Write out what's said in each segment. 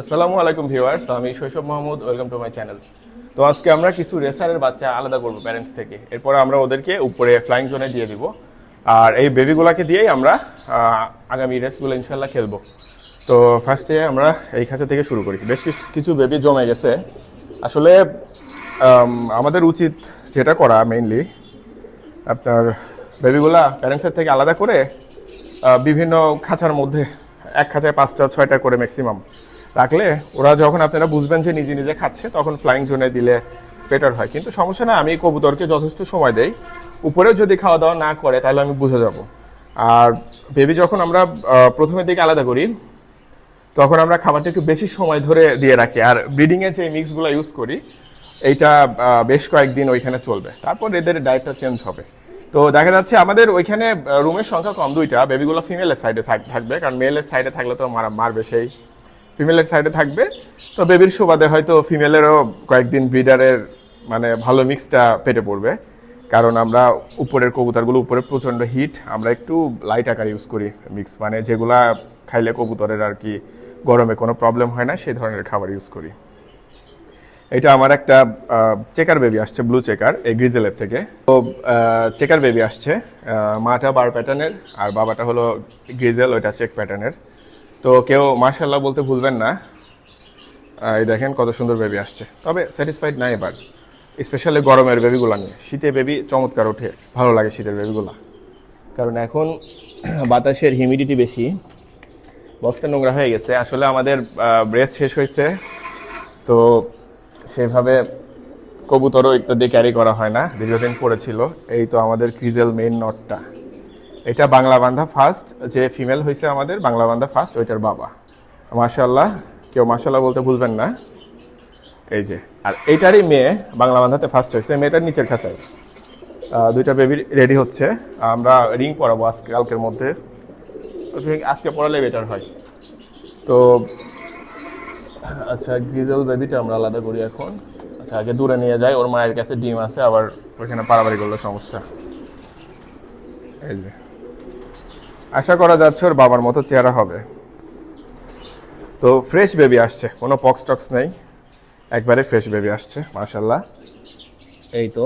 আসসালামু আলাইকুম ভিউয়ার্স, আমি শৈশব Mahmud. Welcome to my channel. তো আজকে আমরা কিছু রেসারের বাচ্চা আলাদা করব প্যারেন্টস থেকে। এরপর আমরা ওদেরকে উপরে ফ্লাইং জোনে দিয়ে দিব, আর এই বেবিগুলোকে দিয়েই আমরা আগামী রেসগুলো ইনশাল্লাহ খেলবো। তো ফার্স্টে আমরা এই খাঁচা থেকে শুরু করি। বেশ কিছু বেবি জমে গেছে। আসলে আমাদের উচিত যেটা করা মেইনলি, আপনার বেবিগুলা প্যারেন্টসের থেকে আলাদা করে বিভিন্ন খাঁচার মধ্যে, এক খাঁচায় 5টা 6টা করে ম্যাক্সিমাম রাখলে ওরা যখন আপনারা বুঝবেন যে নিজে নিজে খাচ্ছে, তখন ফ্লাইং জোনে দিলে বেটার হয়। কিন্তু সমস্যা না, আমি কবুতরকে যথেষ্ট সময় দেই। উপরেও যদি খাওয়া দাওয়া না করে তাহলে আমি বুঝে যাব। আর বেবি যখন আমরা প্রথমের দিকে আলাদা করি, তখন আমরা খাবারটা একটু বেশি সময় ধরে দিয়ে রাখি। আর ব্রিডিংয়ে যে মিক্সগুলো ইউজ করি, এইটা বেশ কয়েকদিন ওইখানে চলবে, তারপর এদের ডায়েটটা চেঞ্জ হবে। তো দেখা যাচ্ছে আমাদের ওইখানে রুমের সংখ্যা কম, 2টা। বেবিগুলো ফিমেলের সাইডে থাকবে, কারণ মেলের সাইডে থাকলে তো মারবে সেই। ফিমেলের সাইডে থাকবে, তো বেবির সুবাদে হয়তো ফিমেলেরও কয়েকদিন ব্রিডারের মানে ভালো মিক্সটা পেটে পড়বে। কারণ আমরা উপরের কবুতরগুলো উপরে প্রচণ্ড হিট, আমরা একটু লাইট আকার ইউজ করি মিক্স, মানে যেগুলা খাইলে কবুতরের আর কি গরমে কোনো প্রবলেম হয় না, সেই ধরনের খাবার ইউজ করি। এটা আমার একটা চেকার বেবি আসছে, ব্লু চেকার, এই গ্রিজেলের থেকে। তো চেকার বেবি আসছে, মাটা বার প্যাটার্নের আর বাবাটা হলো গ্রিজেল, ওইটা চেক প্যাটার্নের। তো কেউ মাশাআল্লাহ বলতে ভুলবেন না। এই দেখেন কত সুন্দর বেবি আসছে। তবে স্যাটিসফাইড না এবার, স্পেশালি গরমের বেবিগুলো নিয়ে। শীতে বেবি চমৎকার ওঠে, ভালো লাগে শীতের বেবিগুলো, কারণ এখন বাতাসের হিউমিডিটি বেশি, বক্সটা নোংরা হয়ে গেছে। আসলে আমাদের ব্রেস শেষ হয়েছে, তো সেইভাবে কবুতরও ইত্যাদি ক্যারি করা হয় না, দীর্ঘদিন পড়েছিল। এই তো আমাদের ক্রিজেল মেইন নটটা, এটা বাংলা বান্ধা ফার্স্ট, যে ফিমেল হয়েছে আমাদের বাংলা বান্ধা ফার্স্ট, ওইটার বাবা। মাশাআল্লাহ, কেউ মাশাআল্লাহ বলতে ভুলবেন না। এই যে, আর এইটারই মেয়ে বাংলা বান্ধাতে ফার্স্ট হয়েছে, মেয়েটার নিচের খাঁচায়। 2টা বেবি রেডি হচ্ছে। আমরা রিং পরাবো আজকে, কালকের মধ্যে। আজকে পড়ালে বেটার হয়। তো আচ্ছা, গ্রিজেল বেবিটা আমরা আলাদা করি এখন। আচ্ছা, আগে দূরে নিয়ে যাই, ওর মায়ের কাছে ডিম আছে, আবার ওইখানে পারাবাড়ি করলে সমস্যা। এই যে, আশা করা যাচ্ছে ওর বাবার মতো চেহারা হবে। তো ফ্রেশ বেবি আসছে, কোনো পক্স টক্স নেই, একবারে ফ্রেশ বেবি আসছে মাশাআল্লাহ। এই তো,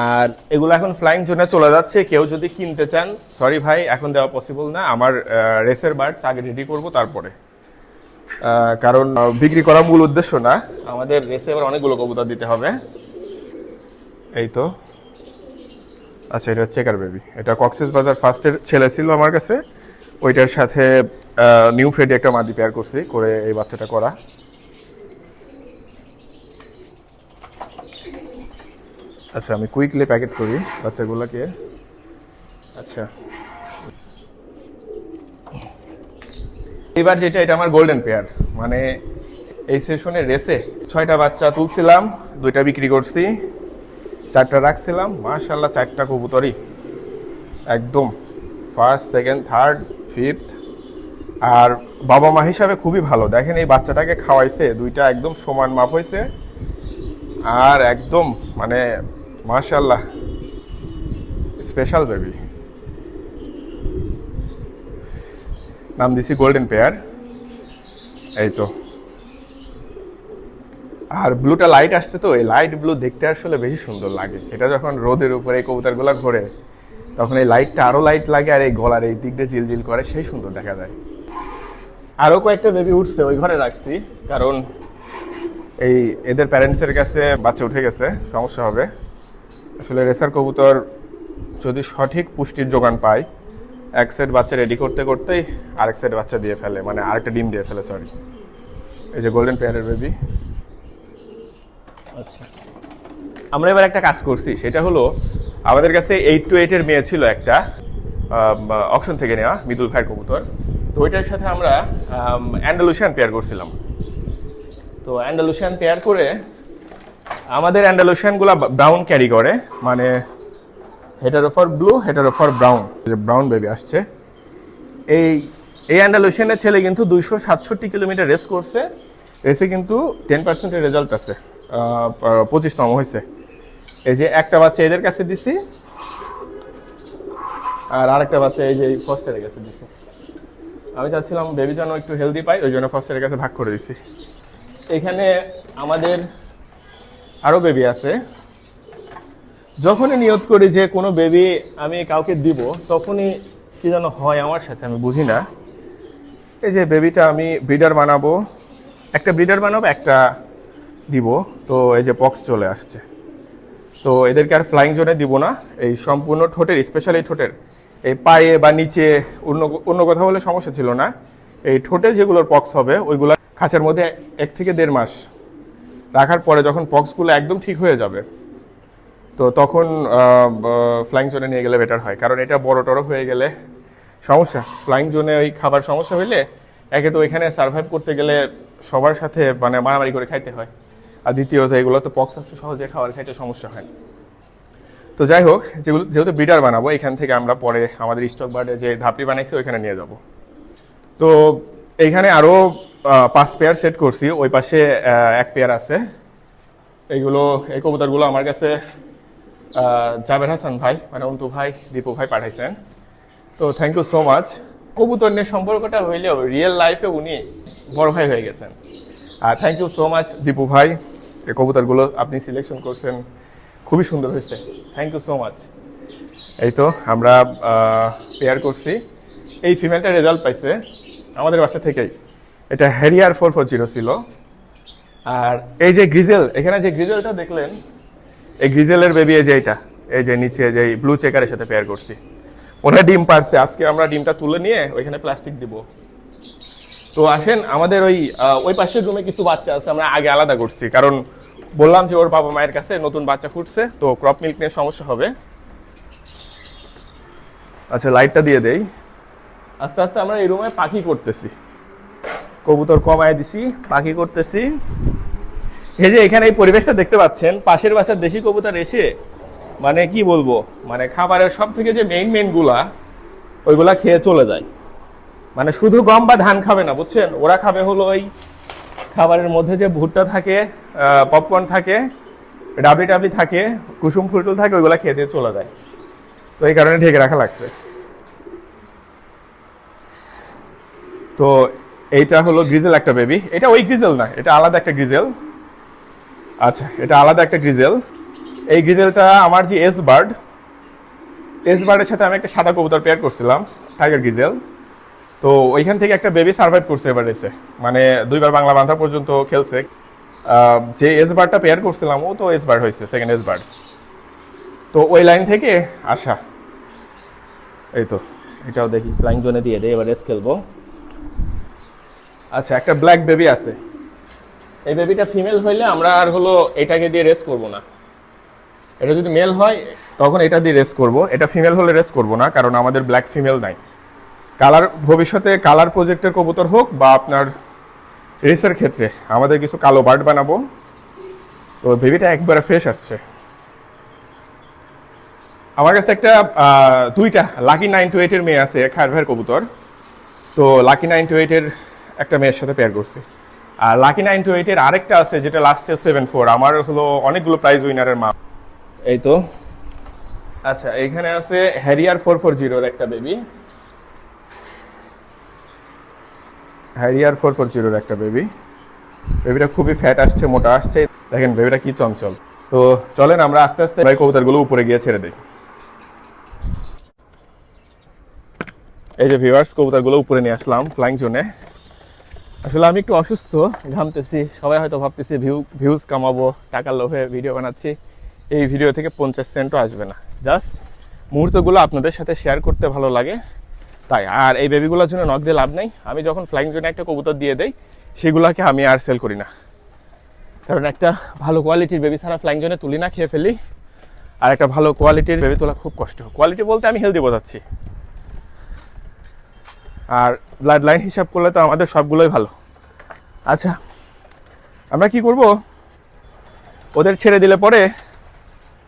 আর এগুলো এখন ফ্লাইং জোনে চলে যাচ্ছে। কেউ যদি কিনতে চান, সরি ভাই, এখন দেওয়া পসিবল না। আমার রেসের বার্ডস আগে রেডি করব, তারপরে। কারণ বিক্রি করা মূল উদ্দেশ্য না, আমাদের রেসে এবার অনেকগুলো কবুতর দিতে হবে। এই তো, আচ্ছা, এটা চেকার বেবি, এটা কক্সেস বাজার ফার্স্টের ছেলে ছিল আমার কাছে, ওইটার সাথে নিউ ফ্রেডি একটা মাদি পেয়ার করছি, করে এই বাচ্চাটা করা। আচ্ছা, আমি কুইকলি প্যাকেট করি বাচ্চাগুলোকে। আচ্ছা, এবার যেটা, এটা আমার গোল্ডেন পেয়ার। মানে এই সেশনে রেসে 6টা বাচ্চা তুলছিলাম, 2টা বিক্রি করছি, 4টা রাখছিলাম। মাশাআল্লাহ, 4টা কবুতরই একদম ফার্স্ট, সেকেন্ড, থার্ড, ফিফথ। আর বাবা মা হিসাবে খুবই ভালো। দেখেন, এই বাচ্চাটাকে খাওয়াইছে, 2টা একদম সমান মাপ হয়েছে, আর একদম মানে মাশাআল্লাহ স্পেশাল বেবি। নাম দিছি গোল্ডেন পেয়ার। এই তো, আর ব্লুটা লাইট আসছে, তো এই লাইট ব্লু দেখতে আসলে বেশি সুন্দর লাগে। এটা যখন রোদের উপরে এই কবুতরগুলো ঘোরে, তখন এই লাইটটা আরো লাইট লাগে, আর এই গলার এই দিক দিয়ে জিলজিল করে, সেই সুন্দর দেখা যায়। আরো কয়েকটা বেবি উঠছে, ওই ঘরে রাখছি, কারণ এই এদের প্যারেন্টসের কাছে বাচ্চা উঠে গেছে, সমস্যা হবে। আসলে রেসার কবুতর যদি সঠিক পুষ্টির যোগান পায়, এক সেট বাচ্চা রেডি করতে করতেই আরেক সেট বাচ্চা দিয়ে ফেলে, মানে আরেকটা ডিম দিয়ে ফেলে, সরি। এই যে গোল্ডেন পেয়ারের বেবি। আচ্ছা, আমরা এবার একটা কাজ করছি, সেটা হলো আমাদের কাছে 8 to 8 এর মেয়ে ছিল একটা, অকশন থেকে নেওয়া মিদুল ভাইয়ের কবুতর। তো ওইটার সাথে আমরা অ্যান্ডালুশিয়ান পেয়ার করছিলাম। তো অ্যান্ডালুশিয়ান পেয়ার করে, আমাদের অ্যান্ডালুশিয়ানগুলো ব্রাউন ক্যারি করে, মানে হেটার ওপর ব্লু, হেটার ওপর ব্রাউন। যে ব্রাউন বেবি আসছে, এই অ্যান্ডালুশিয়ানের ছেলে কিন্তু 267 কিলোমিটার রেস করছে। রেসে কিন্তু 10% রেজাল্ট আছে, 25তম হয়েছে। এই যে একটা বাচ্চা এদের কাছে দিছি, আর আরেকটা বাচ্চা এই যে ফস্টারের কাছে দিছি। আমি চাচ্ছিলাম বেবি যেন একটু হেলদি পাই, ওই জন্য ফস্টারের কাছে ভাগ করে দিছি। এখানে আমাদের আরো বেবি আছে। যখনই নিয়ত করি যে কোনো বেবি আমি কাউকে দিব, তখনই কি যেন হয় আমার সাথে, আমি বুঝি না। এই যে বেবিটা আমি ব্রিডার বানাবো, একটা ব্রিডার বানাবো, একটা দিব, তো এই যে পক্স চলে আসছে। তো এদেরকে আর ফ্লাইং জোনে দিব না, এই সম্পূর্ণ ঠোঁটের, স্পেশালি ঠোঁটের এই পায়ে বা নিচে, অন্য অন্য কথা বলে সমস্যা ছিল না, এই ঠোঁটে যেগুলোর পক্স হবে ওইগুলো খাঁচার মধ্যে 1 থেকে 1.5 মাস রাখার পরে যখন পক্সগুলো একদম ঠিক হয়ে যাবে, তো তখন ফ্লাইং জোনে নিয়ে গেলে বেটার হয়। কারণ এটা বড় টড়ো হয়ে গেলে সমস্যা, ফ্লাইং জোনে ওই খাবার সমস্যা হইলে একে তো ওইখানে সার্ভাইভ করতে গেলে সবার সাথে মানে মারামারি করে খাইতে হয়, আর দ্বিতীয়ত এগুলো তো পক্স আছে, সহজে খাবার খাইতে সমস্যা হয়। তো যাই হোক, যেহেতু ব্রিডার বানাবো, এখান থেকে আমরা পরে আমাদের স্টক বার্ডে যে ধাপড়ি বানাইছি ওইখানে নিয়ে যাব। তো এইখানে আরো 5 পেয়ার সেট করছি, ওই পাশে 1 পেয়ার আছে। এইগুলো, এই কবুতরগুলো আমার কাছে জাবের হাসান ভাই, মানে অন্তু ভাই, দীপু ভাই পাঠাইছেন। তো থ্যাংক ইউ সো মাচ। কবুতর নিয়ে সম্পর্কটা হইলেও রিয়েল লাইফে উনি বড় ভাই হয়ে গেছেন। আর thank you so much Dipu ভাই, এই কবুতরগুলো আপনি সিলেকশন করছেন, খুবই সুন্দর হয়েছে, থ্যাংক ইউ সো মাচ। এই তো আমরা পেয়ার করছি। এই ফিমেলটা রেজাল্ট পাইছে আমাদের বাসা থেকেই, এটা হ্যারিয়ার 440 ছিল। আর এই যে গ্রিজেল, এখানে যে গ্রিজেলটা দেখলেন, এই গ্রিজেলের বেবি এই যে এটা, এই যে নিচে যে ব্লু চেকারের সাথে পেয়ার করছি, ওরা ডিম পারছে। আজকে আমরা ডিমটা তুলে নিয়ে ওইখানে প্লাস্টিক দিব। তো আসেন, আমাদের ওই পাশের রুমে কিছু বাচ্চা আছে, আমরা আগে আলাদা করছি, কারণ বললাম যে ওর বাবা মায়ের কাছে নতুন বাচ্চা ফুটছে, তো ক্রপ মিল্ক নিয়ে সমস্যা হবে। আচ্ছা, লাইটটা দিয়ে দেই। আস্তে আস্তে আমরা এই রুমে পাখি করতেছি, কবুতর কমায় দিছি, পাখি করতেছি। এই যে এখানে এই পরিবেশটা দেখতে পাচ্ছেন, পাশের বাসার দেশি কবুতর এসে মানে কি বলবো, মানে খাবারের সব থেকে যে মেইন গুলা ওইগুলা খেয়ে চলে যায়। মানে শুধু গম বা ধান খাবে না, বুঝছেন, ওরা খাবে হলো ওই খাবারের মধ্যে যে ভুট্টা থাকে, পপকর্ন থাকে, ডাবলি টাবলি থাকে, কুসুম ফুলটুল থাকে, ওইগুলা খেয়ে দিয়ে চলে যায়। তো এই কারণে ঢেকে রাখা লাগছে। তো এইটা হলো গ্রিজেল একটা বেবি, এটা ওই গ্রিজেল না, এটা আলাদা একটা গ্রিজেল। আচ্ছা, এটা আলাদা একটা গ্রিজেল। এই গ্রিজেলটা আমার যে এস বার্ডের সাথে আমি একটা সাদা কবুতর পেয়ার করছিলাম, টাইগার গ্রিজেল। তো ওইখান থেকে একটা বেবি সার্ভাইভ করছে এবার এসে, মানে 2 বার বাংলা বাঁধা পর্যন্ত খেলছে। যে এস বার্ডটা পেয়ার করছিলাম ও তো এস বার্ড হয়েছে, সেকেন্ড এস বার্ড। তো ওই লাইন থেকে আসা। এই তো এটাও দেখি ফ্লাইং জোনে দিয়ে দেয়, এবার রেস খেলবো। আচ্ছা, একটা ব্ল্যাক বেবি আছে। এই বেবিটা ফিমেল হইলে আমরা আর হলো এটাকে দিয়ে রেস করব না। এটা যদি মেল হয় তখন এটা দিয়ে রেস করব, এটা ফিমেল হলে রেস করব না, কারণ আমাদের ব্ল্যাক ফিমেল নাই। কালার, ভবিষ্যতে কালার প্রজেক্টের কবুতর হোক বা আপনার রেসের ক্ষেত্রে আমাদের কিছু কালো বার্ড বানাবো। তো বেবিটা একবারে ফ্রেশ আসছে। আমার কাছে একটা 2টা লাকি 928 এর মেয়ে আছে, খায়ের ভাইয়ের কবুতর। তো লাকি 928 এর একটা মেয়ের সাথে পেয়ার করছি। আর লাকি 928 এর আরেকটা আছে যেটা লাস্টে 7-4, আমার হলো অনেকগুলো প্রাইজ উইনারের মা। এই তো। আচ্ছা, এইখানে আছে হ্যারিয়ার 440 এর একটা বেবি, হ্যারিয়ার 440 এর একটা বেবি। বেবিটা খুবই ফ্যাট আসছে, মোটা আসছে, দেখেন বেবিটা কি চঞ্চল। তো চলেন আমরা আস্তে আস্তে কবুতরগুলো উপরে গিয়ে ছেড়ে দিই। এই যে ভিউয়ার্স, কবুতরগুলো উপরে নিয়ে আসলাম ফ্লাইং জোনে। আসলে আমি একটু অসুস্থ, ঘামতেছি, সবাই হয়তো ভাবতেছি ভিউজ কামাবো, টাকার লোভে ভিডিও বানাচ্ছি। এই ভিডিও থেকে 50 সেন্টও আসবে না, জাস্ট মুহূর্তগুলো আপনাদের সাথে শেয়ার করতে ভালো লাগে তাই। আর এই বেবিগুলোর জন্য নক দিয়ে লাভ নেই, আমি যখন ফ্লাইং জোনে একটা কবুতর দিয়ে দেই সেগুলোকে আমি আর সেল করি না, কারণ একটা ভালো কোয়ালিটির বেবি ছাড়া ফ্লাইং জোনে তুলি না, খেয়ে ফেলি। আর একটা ভালো কোয়ালিটির বেবি তোলা খুব কষ্ট। কোয়ালিটি বলতে আমি হেলদি বোঝাচ্ছি, আর ব্লাড লাইন হিসাব করলে তো আমাদের সবগুলোই ভালো। আচ্ছা, আমরা কি করব, ওদের ছেড়ে দিলে পরে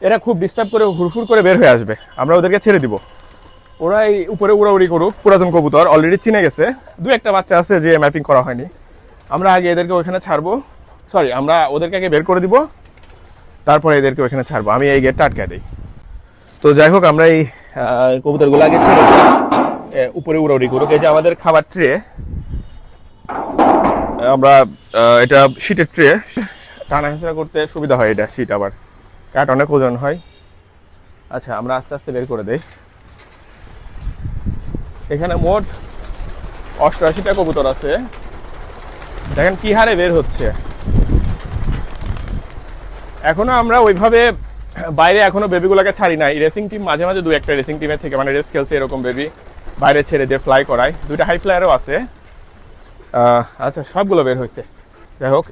এরা খুব ডিস্টার্ব করে হুড়ফুর করে বের হয়ে আসবে, আমরা ওদেরকে ছেড়ে দিব। ওরা এই উপরে উড়াউড়ি করুক, পুরাতন কবুতর অলরেডি চিনে গেছে, 2-1টা বাচ্চা আছে যে ম্যাপিং করা হয়নি। আমরা আগে এদেরকে ওইখানে ছাড়বো, সরি আমরা ওদেরকে আগে বের করে দিব, তারপরে এদেরকে ওইখানে ছাড়বো। আমি এই গেটটা আটকে দিই। তো যাই হোক, আমরা এই কবুতরগুলো আগে ছেড়ে দিই। উপরে উড়াউড়ি করুক। এই যে আমাদের খাবার ট্রে, আমরা এটা শীটের ট্রে, টানা হেঁচড়া করতে সুবিধা হয়। এটা শীট, আবার কাঠ অনেক ওজন হয়। আচ্ছা, আমরা আস্তে আস্তে বের করে দেই। এখানে মোট 88টা কবুতর আছে। দেখেন কি হারে বের হচ্ছে। এখনো আমরা ওইভাবে বাইরে এখনো বেবিগুলোকে ছাড়ি নাই। রেসিং টিম মাঝে মাঝে দু একটা রেসিং টিমের থেকে মানে রেস খেলছে এরকম বেবি বাইরে ছেড়ে দিয়ে ফ্লাই করায়। দুইটা হাই ফ্লায়ারও আছে। আচ্ছা, সবগুলো বের হয়েছে। যাই হোক,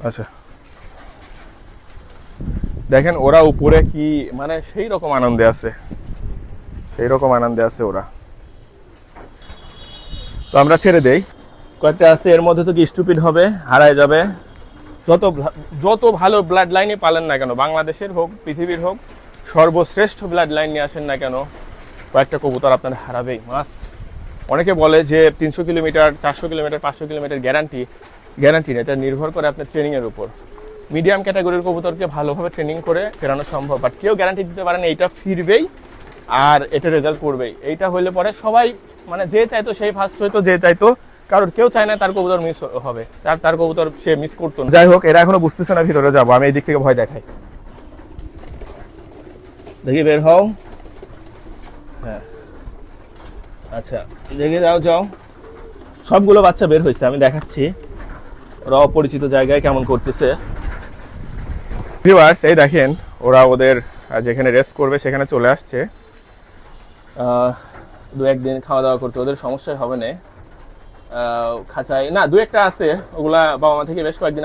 আচ্ছা দেখেন ওরা উপরে কি মানে সেই রকম আনন্দে আছে, সেই রকম আনন্দে আছে ওরা। তো আমরা ছেড়ে দেই। কয়েকটা আছে এর মধ্যে তো কি স্টুপিড হবে, হারায় যাবে। যত ভালো ব্লাড লাইনই পালেন না কেন, বাংলাদেশের হোক পৃথিবীর হোক, সর্বশ্রেষ্ঠ ব্লাড লাইন নিয়ে আসেন না কেন, কয়েকটা কবুতর আপনার হারাবেই মাস্ট। অনেকে বলে যে 300 কিলোমিটার, 400 কিলোমিটার, 500 কিলোমিটার গ্যারান্টি না। এটা নির্ভর করে আপনার ট্রেনিং এর উপর। মিডিয়াম ক্যাটাগরির কবুতরকে ভালোভাবে ট্রেনিং করে ফেরানো সম্ভব, বাট কেউ গ্যারান্টি দিতে পারে না এইটা ফিরবেই আর এটা রেজাল্ট করবেই। এইটা হইলে পরে সবাই মানে যে চাইতো সেই ফার্স্ট হইতো, যে চাইতো, কারণ কেউ চায় না তার কবুতর মিস হবে, তার কবুতর সে মিস করতো না। যাই হোক, এরা এখনো বুঝতেছে না ভিতরে যাবো। আমি এই দিক থেকে ভয় দেখাই। দেখি বের হও। হ্যাঁ, আচ্ছা দেখে যাও। সবগুলো বাচ্চা বের হয়েছে, আমি দেখাচ্ছি ওরা অপরিচিত জায়গায় কেমন করতেছে। ভিউয়ার্স, এই দেখেন ওরা ওদের যেখানে রেস্ট করবে সেখানে চলে আসছে। দু একদিন খাওয়া দাওয়া করতে ওদের সমস্যাই হবে না। খাঁচায় না, দু একটা আছে, ওগুলা বাবা মা থেকে বেশ কয়েকদিন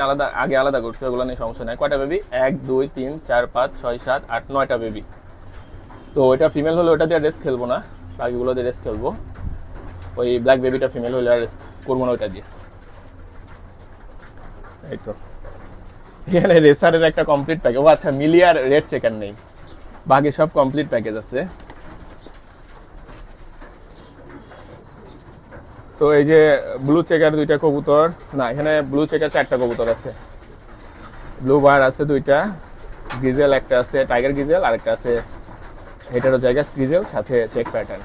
আলাদা করছে, ওগুলো নিয়ে সমস্যা নাই। কয়টা বেবি? 1 2 3 4 5 6 7 8 9টা বেবি। তো ওইটা ফিমেল হলে ওটা দিয়ে রেস্ট খেলবো না, বাকিগুলো দিয়ে রেস্ট খেলবো। ওই ব্ল্যাক বেবিটা ফিমেল হলে আর রেস্ট করবো না ওইটা দিয়ে। এই তো এখানে রেসারের একটা কমপ্লিট প্যাকেজ। ও আচ্ছা, মিলিয়ার রেড চেকার নেই, বাকি সব কমপ্লিট প্যাকেজ আছে। তো এই যে ব্লু চেকার 2টা কবুতর, না এখানে ব্লু চেকার 4টা কবুতর আছে। ব্লু বার আছে 2টা, গ্রিজেল একটা আছে, টাইগার গ্রিজেল, আর একটা আছে হেটারো জায়গা গ্রিজেল, সাথে চেক প্যাটার্ন।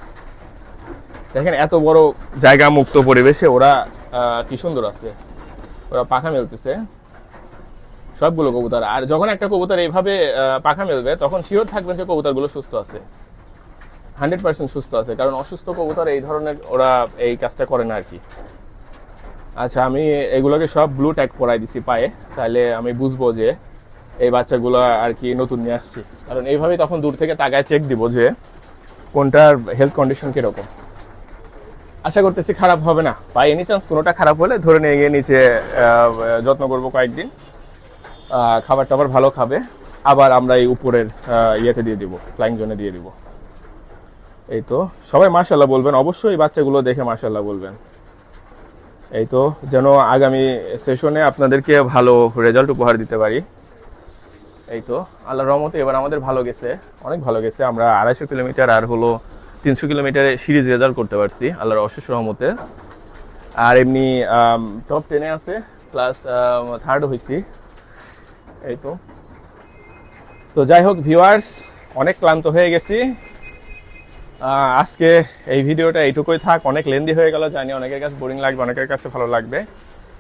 দেখেন এত বড় জায়গা মুক্ত পরিবেশে ওরা কি সুন্দর আছে, ওরা পাখা মেলতেছে সবগুলো কবুতর। আর যখন একটা কবুতর এইভাবে পাখা মেলবে তখন শিওর থাকবেন যে কবুতরগুলো সুস্থ আছে, 100% সুস্থ আছে, কারণ অসুস্থ কবুতর এই ধরনের ওরা এই কাজটা করে না আর কি। আচ্ছা, আমি এগুলোকে সব ব্লু ট্যাগ পরাই দিছি পায়ে, তাহলে আমি বুঝবো যে এই বাচ্চাগুলো আর কি নতুন নিয়ে আসছি, কারণ এইভাবেই তখন দূর থেকে তাকায় চেক দিব যে কোনটার হেলথ কন্ডিশন কিরকম। আশা করতেছি খারাপ হবে না। বাই এনি চান্স কোনোটা খারাপ হলে ধরে নিয়ে গিয়ে নিচে যত্ন করবো কয়েকদিন, খাবার টাবার ভালো খাবে, আবার আমরা এই উপরের ইয়েতে দিয়ে দিব, ফ্লাইং জোনে দিয়ে দিব। এই তো সবাই মাশাআল্লাহ বলবেন, অবশ্যই এই বাচ্চাগুলো দেখে মাশাআল্লাহ বলবেন। এই তো যেন আগামী সেশনে আপনাদেরকে ভালো রেজাল্ট উপহার দিতে পারি। এই তো আল্লাহর রহমতে এবার আমাদের ভালো গেছে, অনেক ভালো গেছে। আমরা 250 কিলোমিটার আর হলো 300 কিলোমিটারে সিরিজ রেজাল্ট করতে পারছি আল্লাহর অশেষ রহমতে। আর এমনি টপ 10-এ আছে, প্লাস থার্ডও হয়েছি। এই তো তো যাই হোক ভিউয়ার্স, অনেক ক্লান্ত হয়ে গেছি আজকে। এই ভিডিওটা এইটুকুই থাক, অনেক লেন্দি হয়ে গেল জানি, অনেকের কাছে বোরিং লাগবে, অনেকের কাছে ভালো লাগবে।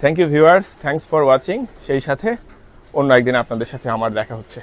Thank you viewers, thanks for watching. সেই সাথে অন্য একদিন আপনাদের সাথে আমার দেখা হচ্ছে।